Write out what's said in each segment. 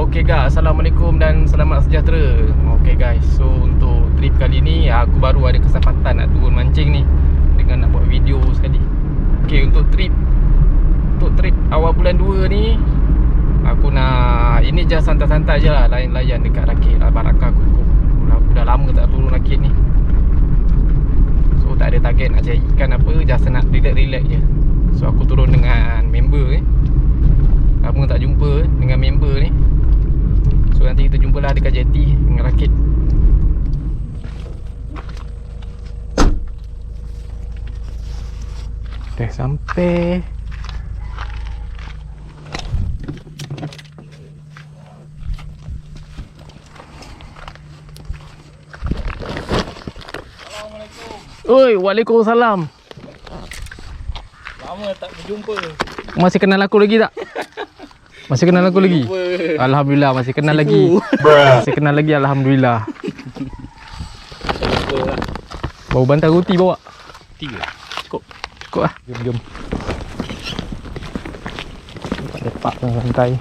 Okay guys, Assalamualaikum dan selamat sejahtera. Okay guys, so untuk trip kali ni aku baru ada kesempatan nak turun mancing ni dengan nak buat video sekali. Okay, untuk trip awal bulan 2 ni aku nak, ini just santai-santai je lah, layan-layan dekat rakit Barakah Kukup. Aku dah lama tak turun rakit ni, so tak ada target nak cari ikan apa, just nak relax-relax je. So aku turun dengan member lama tak jumpa dengan member ni. So nanti kita jumpa lah dekat jeti dengan rakit. Dah sampai. Assalamualaikum. Oi, waalaikumsalam. Lama tak berjumpa. Masih kenal aku lagi tak? Masih kenal aku lagi? Alhamdulillah masih kenal lagi. Masih kenal lagi, Alhamdulillah. Bau bantal roti bawa? 3. Cukup. Cukup lah. Jom. Nampak lepak dengan santai.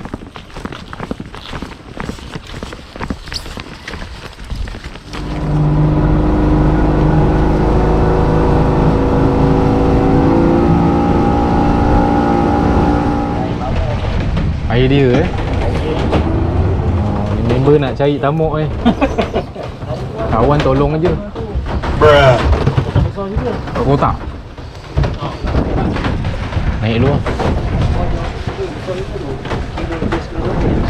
Air dia ni member nak cari tamuk kawan tolong aja. Oh tak. Naik dulu lah.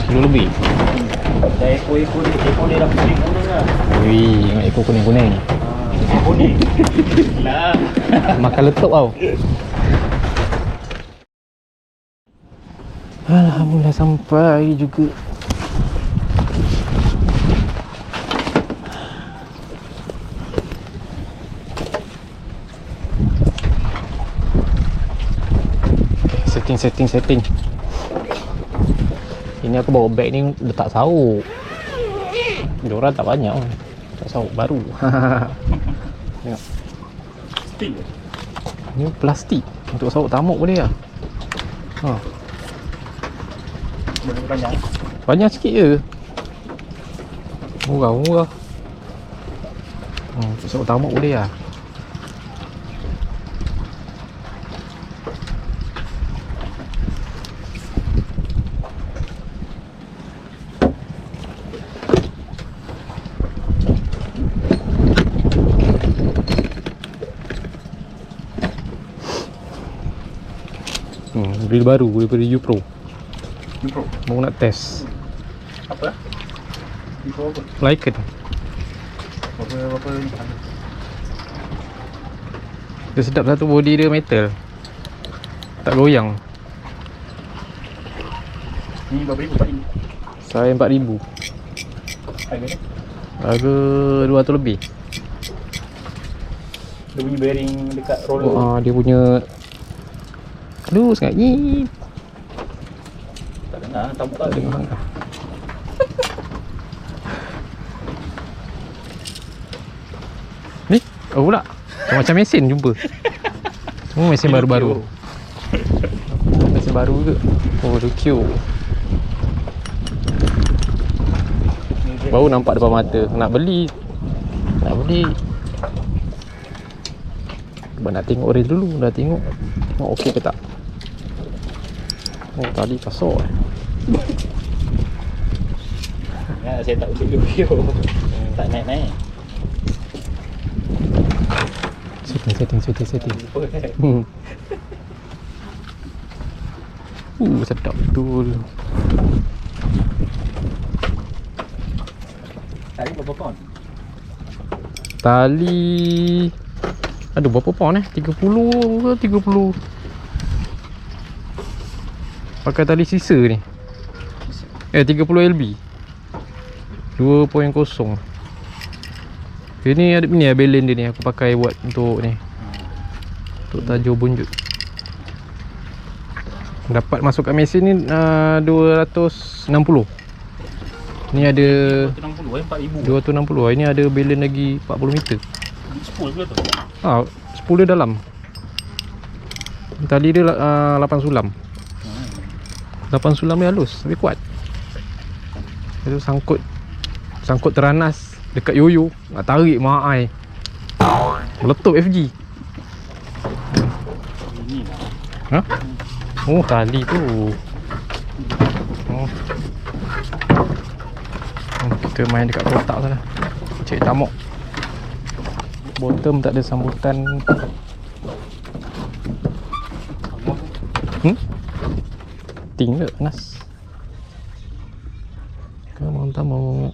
Sekilo lebih. Dah ekor dia dah kuning-kuning lah. Wih, tengok ekor kuning-kuning. Kuning. Lah. Makan letup tau. Alhamdulillah sampai juga. Setting. Ini aku bawa beg ni letak sauk. Diorang tak banyak pun. Tak sauk baru. Tengok. Stick. Ni plastik. Untuk sauk tamuk boleh lah. Boleh banyak. Banyak sikit je. Murah. Untuk sauk tamuk boleh lah. Reel baru daripada U-Pro. Mau nak test. Apa? Info apa? Lycan. Berapa Dia sedap, satu body dia metal, tak goyang. Ni berapa ribu tadi? Saya 4,000. Harga ni? Harga 200 lebih. Dia punya bearing dekat roller. Dia punya aduh sangat ni. Tak dengar, tak dengar. Ni, pula macam mesin jumpa. Semua mesin baru-baru. Mesin baru ke? Oh, Rukio. Baru nampak depan mata. Nak beli. Cuba nak tengok reel dulu. Dah tengok okey ke tak. Oh, tali kasar Ya, saya tak boleh video. Tak naik-naik. Setting. Sedap betul. Tadi berapa pound? Tali aduh berapa pound 30 ke 30. Pakai tali sisa ni 30 LB 2.0. Ini ada ni balance dia ni, aku pakai buat untuk ni, untuk tajuk bunjuk. Dapat masuk kat mesin ni 260. Ni ada 260, 4,000. 260. Ini ada balance lagi 40 meter. Spool ke tu? Spool dia dalam. Tali dia 8 sulam. 8 sulam dia halus tapi kuat. Itu sangkut teranas dekat yoyo. Nak tarik mak ai. Meletup FG. Ini lah. Ha? Oh, tali tu. Oh. Kita main dekat kotak sana. Cek tamuk. Bottom tak ada sambutan. Tinggal panas. Kamu tamu.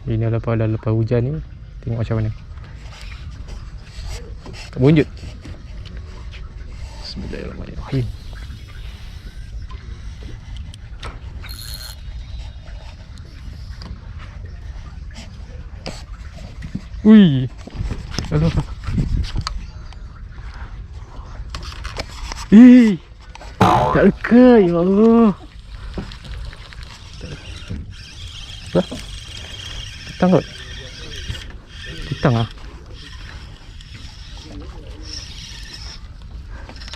Ini lepas hujan ni. Tengok macam mana. Tak bunjut. Bismillahirrahmanirrahim. Ui. Aduh. Tak reka, ya Allah. Dah. Kitang kot. Kitang ah.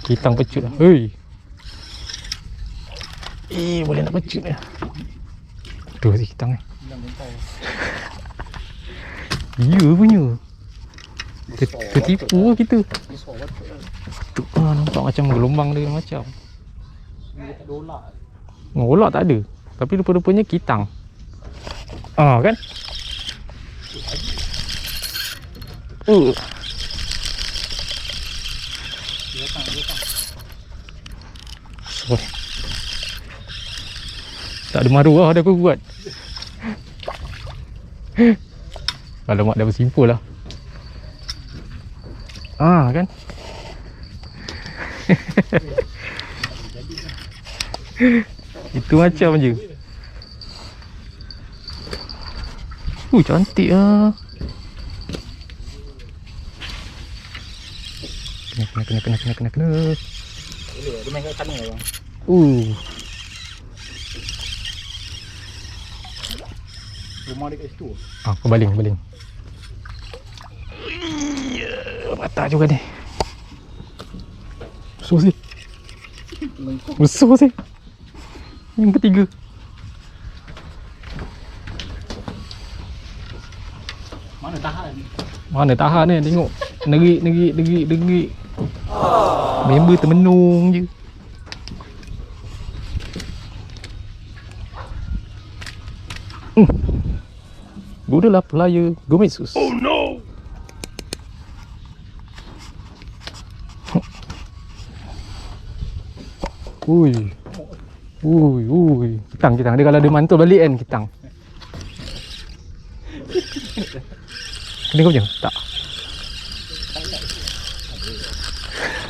Kitang pecut lah. Hei. Boleh nak pecut ya. Tu si kitang ni. Ya punya. Tertipu lah kita. Tu nampak macam gelombang dia macam. Ngolak tak ada. Tapi rupa-rupanya kitang. Kan? So, tak ada maruah dah aku buat. Alamak, dah bersimpul lah. Kan? Itu macam je. Cantik lah. Kena. Dia main kat sana bang. Rumah dia kat situ. Aku baling. Patah juga ni. Besar sih. Yang ketiga. Mana tahan ni, tengok. Nerik. Member termenung je. Gunalah player Gometsus. Oh no. Ui. Kitang. Dia kalau dia mantul balik kan kitang. Kena kau macam? Tak.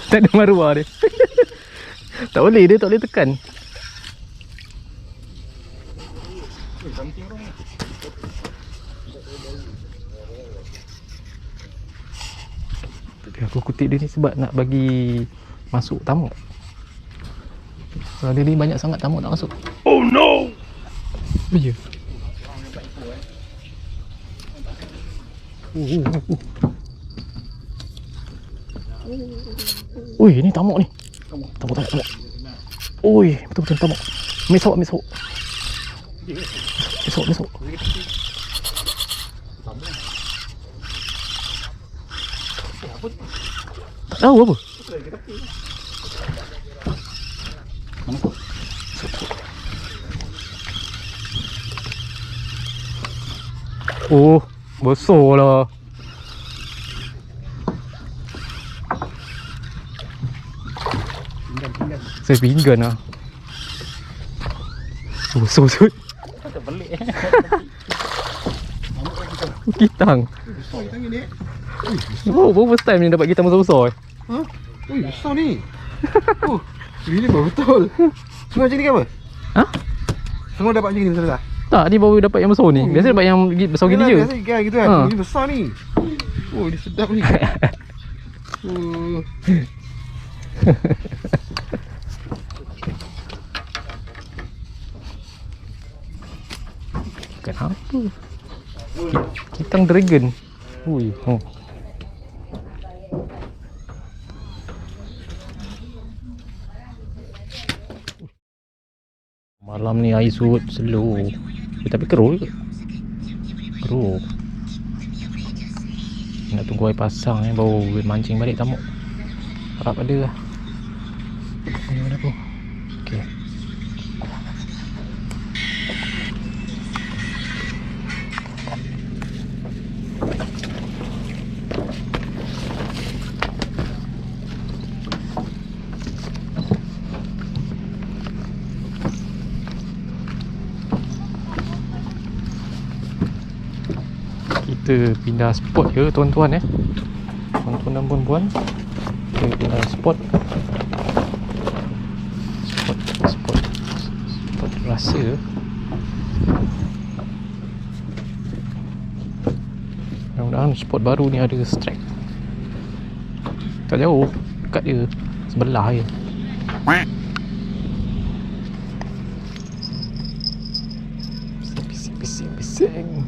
Tak ada maruah dia. Tak boleh tekan. Aku kutip dia ni sebab nak bagi masuk tamu. Kalau dia ni banyak sangat tamu nak masuk. Oh no. Ya. Ui, ni tamu ni. Tamu. Ui, betul tamu. Mesok. Mesok. Tak tahu apa. Mana tu? Oh, besar lah. Saya pinggan lah. Besar. Tak pelik. Kitang. Besar kitang ni. Baru first time ni dapat kitang besar-besar. Besar ni. Ini baru betul. Semua macam ni ke apa? Semua dapat macam ni betul tak? Tak, ni baru dapat yang besar ni. Biasa dapat yang besar gini je. Biasa ikan gitu kan. Ini besar ni. Ni sedap ni. Kenapa? Kitang dragon. Malam ni air surut slow. Tapi keruh ke? Keruh. Nak tunggu air pasang baru mancing balik tamuk. Harap ada lah. Ni mana pun. Okey. Kita pindah spot je tuan-tuan tuan-tuan dan puan-puan. Kita pindah spot rasa. Mudah-mudahan spot baru ni ada strike. Tak jauh, dekat je, sebelah je. Bising.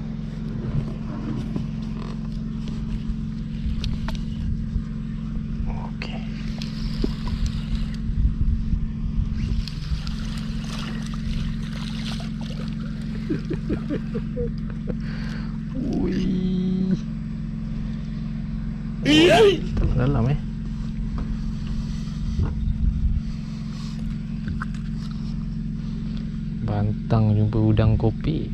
Wih. Dalam Bantang jumpa udang kopi.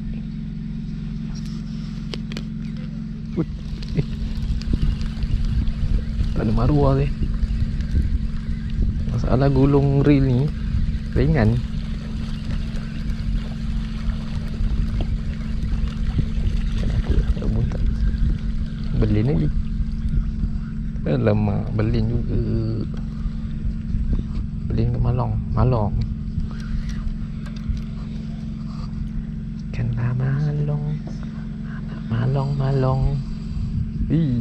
Tak ada maruah ni. Masalah gulung reel ni ringan. Belin lagi. Alamak, belin juga. Belin ke malong? Malong. Kenapa malong? Malong. Ih.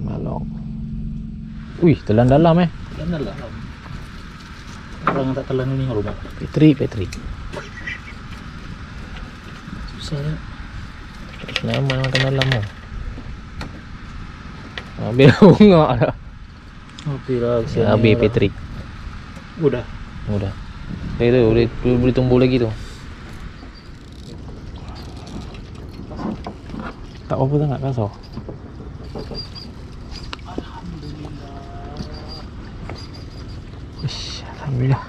Malong. Wih, telan dalam Telan dalam. Orang tak telan ni rumah. Petri. Susah ya. Nama makan dalam tu. Habis bunga dah. Habis lah. Habis Patrick. Udah. Dia tu boleh tumbuh lagi tu. Tak apa sangat kasar. Alhamdulillah.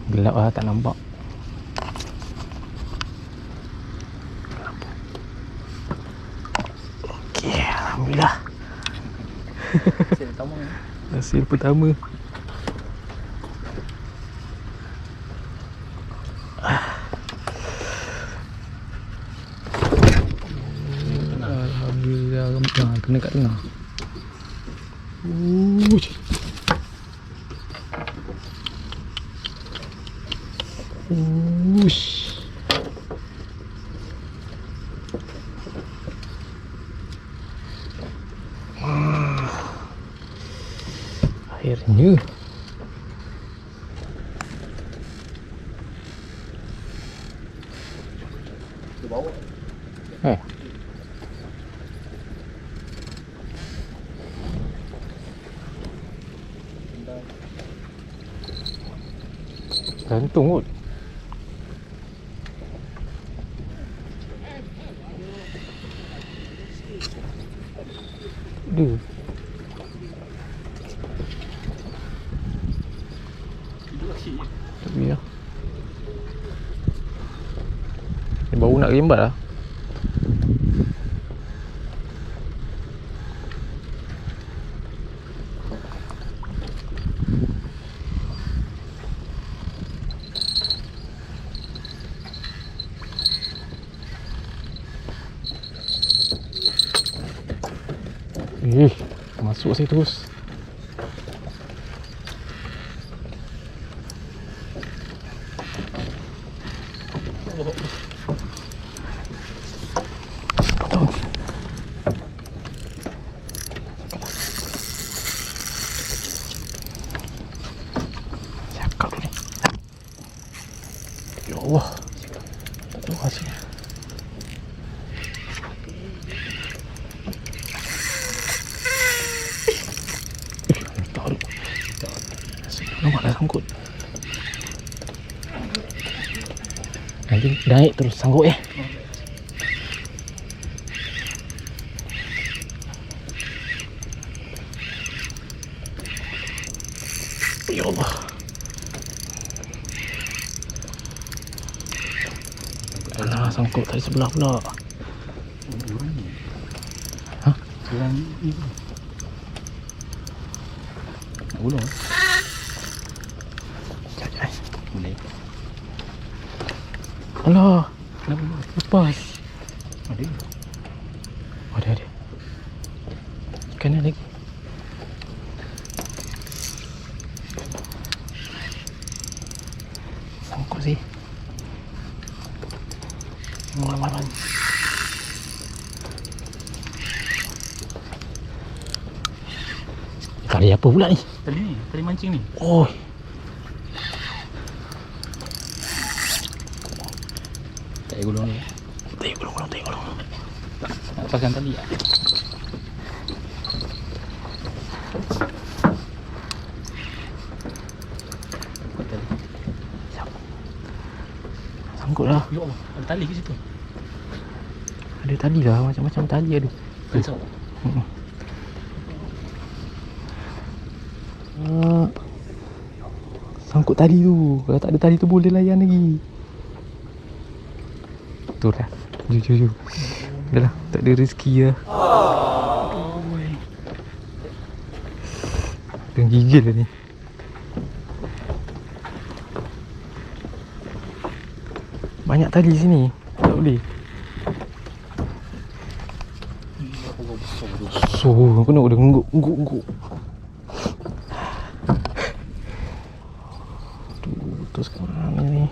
Gelap lah, tak nampak. Okey, alhamdulillah. Hasil pertama. Alhamdulillah, kena kat tengah. Ush. Akhirnya. Gantung kot. Dia tapi ya, dia baru nak rembat lah. Masuk saya terus. Cakap ni. Ya Allah. Tak tahu hasilnya. sangkut. Nanti naik terus sangkut ya. Ya Allah. Alah, sangkut tadi sebelah pula. Hah? Selang ni. Nak gulung? Sekejap. Boleh. Alah, Kenapa? lepas. Ada. Ada. Ikan ada lagi. Sangkut sih. Aman. Kali apa pula ni? Tali mancing ni. Oh. Tak payah gulung ni. Tak gulung. Nak lepaskan tali tak? Kuat tali. Sangkut lah. Ya Allah, ada tali ke situ? Ada tali lah, macam-macam tali ada. Besar. Sangkut tali tu. Kalau tak ada tali tu boleh layan lagi. Betul lah. Jujur. Dah lah, tak ada rezeki lah. Tengah gigil lah ni. Banyak tali sini. Tak boleh. So, aku nak udah ngungguk. Terus ke mana ni?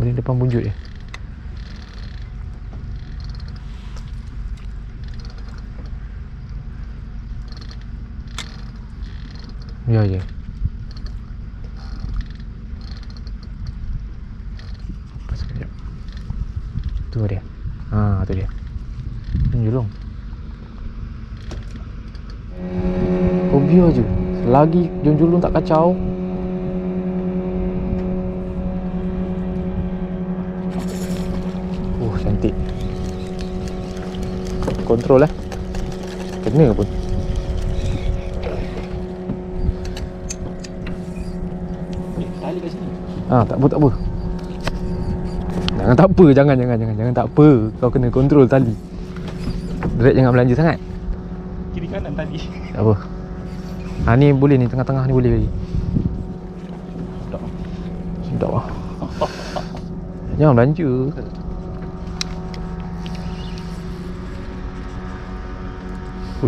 Boleh depan bunjut dia. Ya je. Apa sekejap. Tu dia. Tu dia. Julung. Oh biar je. Selagi julung tak kacau. Cantik. Kontrol lah. Kena pun. Tali kat sini. Tak apa. Jangan tak apa. Kau kena kontrol tali. Direct jangan belanja sangat. Kiri kanan tali. Tak apa. Ni boleh ni, tengah-tengah ni boleh lagi. Sedap lah. Jangan belanja.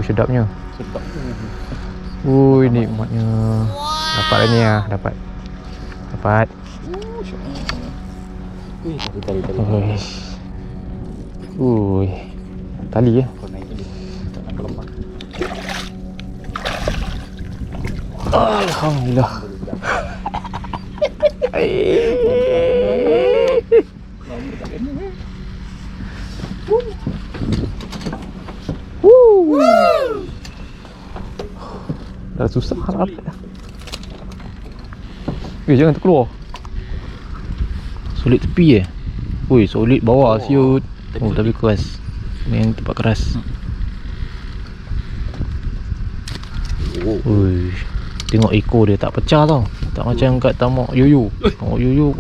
Sedapnya. Sedap. Ui, nikmatnya. Dapat lah ni lah. Dapat. Ui, tali. Ui. Tali ya. Kau naik tadi. Tak nak kelempar. Alhamdulillah. Dah susah harap. Jangan terkeluar. Solid tepi Ui, solid bawah siut. Tapi keras. Main tempat keras. Ui. Tengok ekor dia tak pecah tau. Tak macam kat tamak yoyo. Tamak yoyo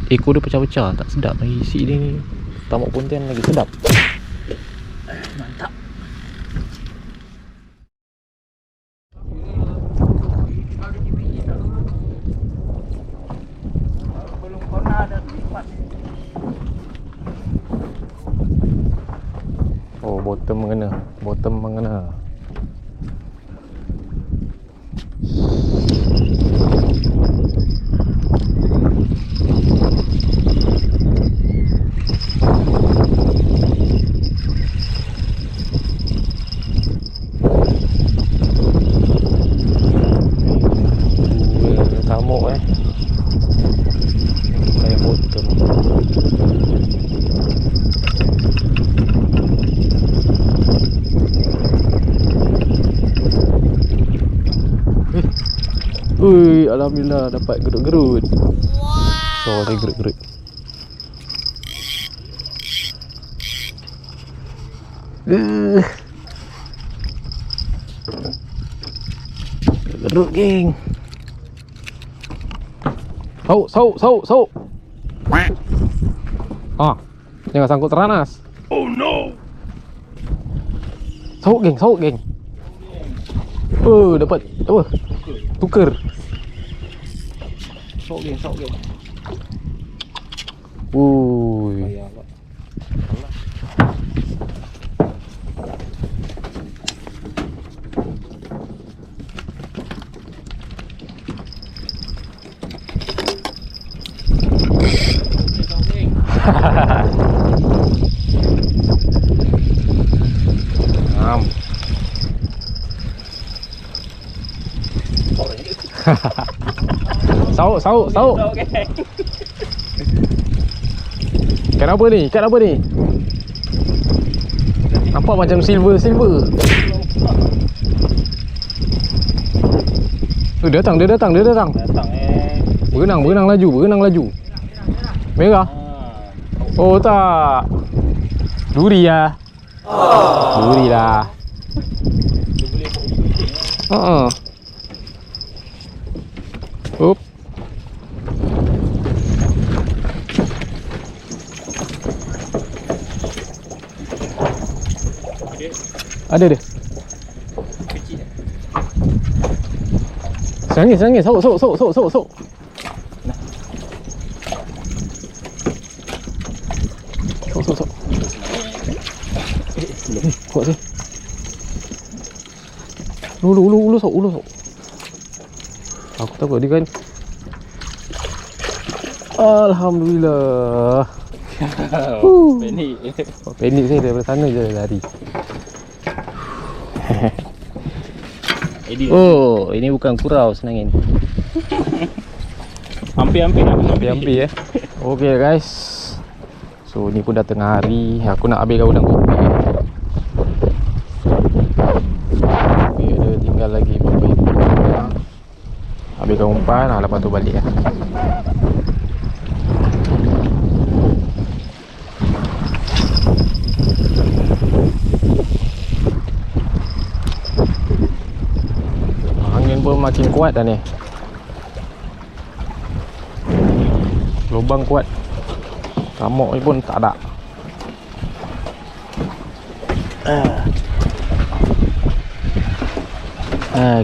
ekor dia pecah-pecah. Tak sedap lagi. Isi dia ni Tamak Pontian lagi sedap. Mantap. Belum pernah ada lipat. Oh, bottom mengena. Samuk kayak bottom. Ui, alhamdulillah dapat gerut-gerut. Wow. Sorry gerut-gerut. Gerut geng. Sauk. Ah, jangan sangkut teranas. Oh no. Sauk geng. Dapat apa? Tuker. Sok geng. Ui. Payah pak. Sauk. Kenapa ni? Nampak macam silver. Dia datang. Berenang laju. Merah. Oh tak. Duri lah. Duri lah. Up. Ada dia. Kecil. Sangis. Sok. Nah. Sok. Kuat sih. Ulu sok. Aku takut dia kan. Alhamdulillah. Panik saya daripada sana je lari. Oh, ini bukan kurau senangin. Hampir ya. Okey guys. So ni pun dah tengah hari. Aku nak habiskan udang kopi. Okay, ada tinggal lagi beberapa jam. Habiskan umpan, lepas tu balik lah. Angin pun makin kuat dah ni. Lubang kuat. Samuk ni pun tak ada.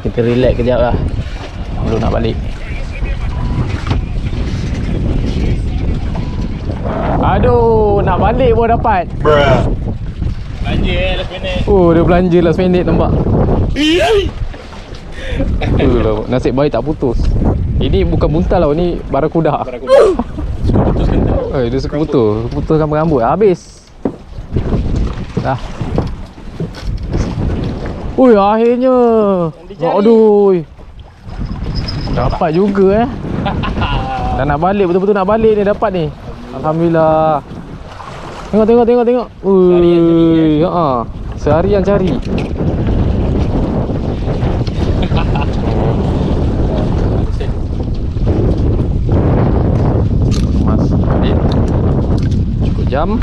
Kita relax kejap lah. Belum nak balik. Aduh, nak balik pun dapat. Belanja last minute. Dia belanja last minute nampak. Nasib baik tak putus. Ini bukan buntal tau, ni barakuda. Dia suka putuskan rambut. Habis. Dah. Akhirnya. Aduh. Dapat juga Dah nak balik, betul-betul nak balik ni, dapat ni. Alhamdulillah. Tengok. Seharian cari. Mas balik. Cukup jam.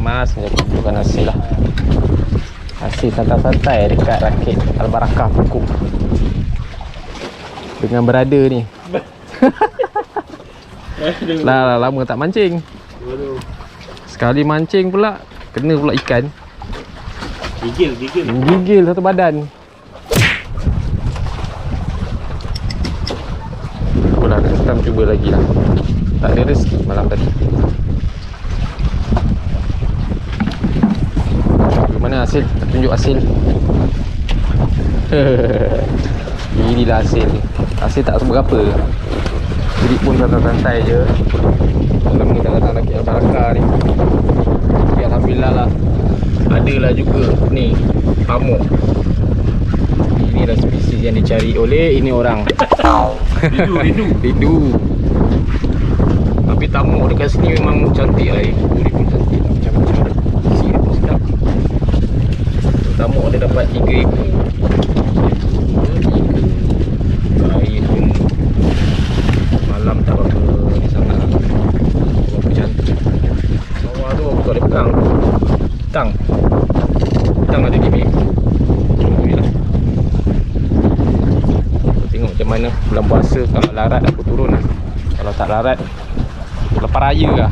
Mas bukan nasi lah. Nasi santai-santai dekat rakit Al-Barakah Pokok dengan berada ni. Lah lama tak mancing. Sekali mancing pula kena pula ikan. Gigil satu badan. Apalah, next time cuba lagi lah. Tak ada rezeki malam tadi. Mana hasil? Tak tunjuk hasil. Inilah hasil. Hasil tak seberapa. Jadi pun santai-santai je. Malam ni tak datang lagi Al-Barakah ni. Okay, alhamdulillah lah. Adalah juga ni pamuk. Inilah spesies yang dicari oleh ini orang. Rindu. Tapi tamuk dekat sini memang cantik lah. Kulit pun cantik lah. Macam-macam. Isi dia pun sedap. Tamuk dia dapat 3,000. Air pun malam tak berapa ni sangat. Berapa cantik. Bawah tu aku tak ada pegang. Tang ada di sini. Alhamdulillah. Tengok macam mana bulan puasa. Kalau larat aku turun lah. Kalau tak larat lepas raya lah.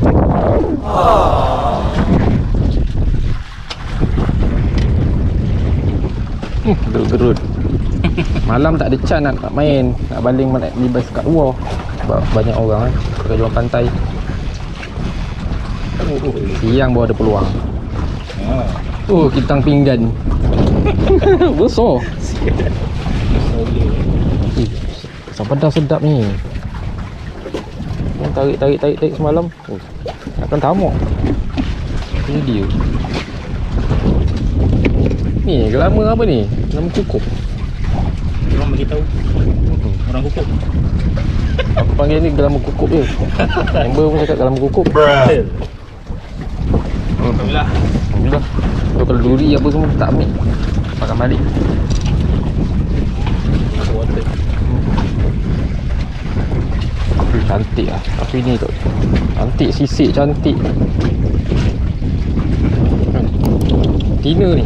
Gerut-gerut. Malam tak ada can nak main. Nak baling naik libas kat luar. Sebab banyak orang pakai jual pantai. Siang baru ada peluang. Kintang pinggan. Besar. Asam pedas sedap ni. Tarik semalam. Akan tamuk. Ini dia. Ni gelama apa ni? Gelama kukup. Orang bagi tahu. Orang kukup. Aku panggil ni gelama kukup je. Member pun cakap gelama kukup. Alhamdulillah. Tu kalau duri apa semua tak ambil. Makan balik. Cantik lah. Tapi ni tu cantik, sisik cantik. Tina ni